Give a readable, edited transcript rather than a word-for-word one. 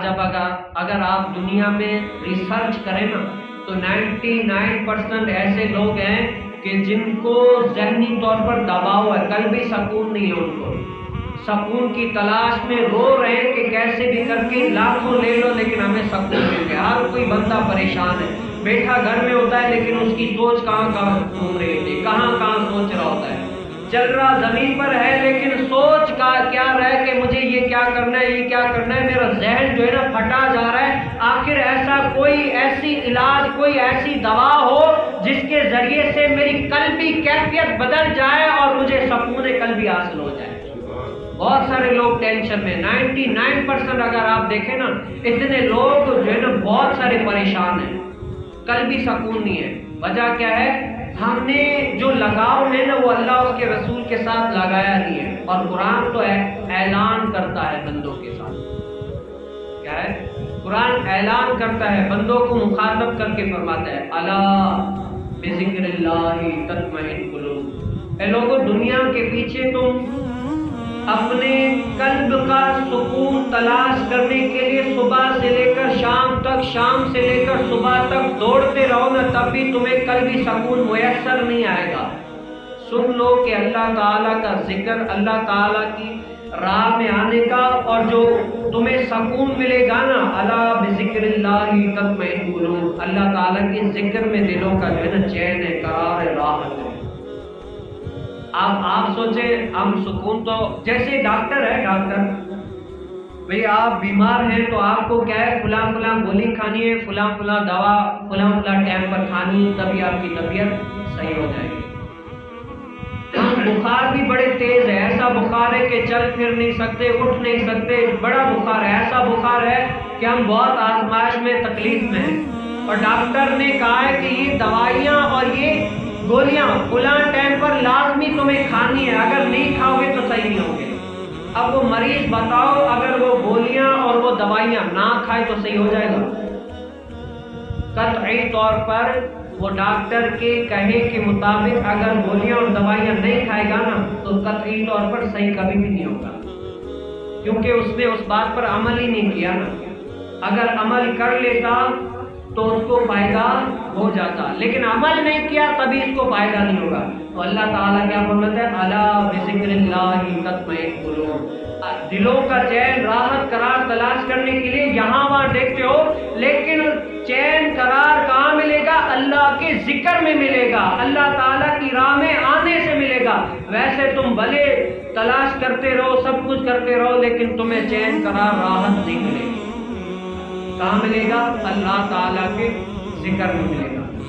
جب اگر آپ دنیا میں ریسرچ کریں نا تو 99% ایسے لوگ ہیں کہ جن کو ذہنی طور پر دباؤ ہے، قلبی سکون نہیں ہے، ان کو سکون کی تلاش میں رو رہے ہیں کہ کیسے بھی کر کے لاکھوں لے لو لیکن ہمیں سکون مل گیا۔ ہر کوئی بندہ پریشان ہے، بیٹھا گھر میں ہوتا ہے لیکن اس کی سوچ کہاں کہاں گھوم رہی ہوتی ہے، کہاں کہاں سوچ رہا ہوتا ہے، چل رہا زمین پر ہے لیکن سوچ کا کیا رہا کہ مجھے یہ کیا کرنا ہے، یہ کیا کرنا ہے، میرا ذہن جو ہے نا پھٹا جا رہا ہے۔ آخر ایسا کوئی ایسی علاج، کوئی ایسی دوا ہو جس کے ذریعے سے میری قلبی کیفیت بدل جائے اور مجھے سکون قلبی حاصل ہو جائے۔ بہت سارے لوگ ٹینشن میں، 99% اگر آپ دیکھیں نا اتنے لوگ جو ہے نا بہت سارے پریشان ہیں، قلبی سکون نہیں ہے۔ وجہ کیا ہے؟ ہم نے جو لگاؤ ہے نا وہ اللہ اس کے رسول کے ساتھ لگایا نہیں ہے، اور قرآن تو اعلان کرتا ہے بندوں کے ساتھ۔ کیا ہے؟ قرآن اعلان کرتا ہے، بندوں کو مخاطب کر کے فرماتا ہے الا بذکر اللہ تطمئن القلوب۔ اے لوگوں، دنیا کے پیچھے تم اپنے قلب کا سکون تلاش کرنے کے لیے صبح سے لے کر شام تک، شام سے لے کر صبح تک دوڑتے رہو نا، تب بھی تمہیں قلبی سکون میسر نہیں آئے گا۔ سن لو کہ اللہ تعالیٰ کا ذکر، اللہ تعالیٰ کی راہ میں آنے کا، اور جو تمہیں سکون ملے گا نا، الا بذکر اللہ تطمئن القلوب، اللہ تعالیٰ کے ذکر میں دلوں کا جو ہے نا چین ہے، قرار ہے، راحت ہے۔ آپ سوچیں، ہم سکون تو جیسے ڈاکٹر ہے، ڈاکٹر بھئی آپ بیمار ہیں تو آپ کو کیا ہے، فلاں فلاں گولی کھانی ہے، فلاں فلاں دوا فلاں فلاں ٹائم پر کھانی ہے، تبھی آپ کی طبیعت صحیح ہو جائے گی۔ بخار بھی بڑے تیز ہے، ایسا بخار ہے کہ چل پھر نہیں سکتے، اٹھ نہیں سکتے، بڑا بخار ہے، ایسا بخار ہے کہ ہم بہت آزمائش میں، تکلیف میں ہیں، اور ڈاکٹر نے کہا ہے کہ یہ دوائیاں اور یہ گولیاں فلاں ٹائم پر لازمی تمہیں کھانی ہے، اگر نہیں کھاؤ گے تو صحیح نہیں ہوگے۔ اب وہ مریض بتاؤ، اگر وہ گولیاں اور وہ دوائیاں نہ کھائے تو صحیح ہو جائے گا؟ قطعی طور پر وہ ڈاکٹر کے کہے کے مطابق اگر گولیاں اور دوائیاں نہیں کھائے گا نا تو قطعی طور پر صحیح کبھی بھی نہیں ہوگا، کیونکہ اس نے اس بات پر عمل ہی نہیں کیا نا۔ اگر عمل کر لیتا تو اس کو فائدہ ہو جاتا، لیکن عمل نہیں کیا تبھی اس کو فائدہ نہیں ہوگا۔ تو اللہ تعالیٰ کیا فرماتا ہے، الا بذکر اللہ تطمئن القلوب، دلوں کا چین، راحت، قرار تلاش کرنے کے لیے یہاں وہاں دیکھتے ہو، لیکن چین قرار کہاں ملے گا؟ اللہ کے ذکر میں ملے گا، اللہ تعالیٰ کی راہ میں آنے سے ملے گا۔ ویسے تم بھلے تلاش کرتے رہو، سب کچھ کرتے رہو، لیکن تمہیں چین قرار راحت نہیں ملے گی۔ کہاں ملے گا؟ اللہ تعالیٰ کے ذکر میں ملے گا۔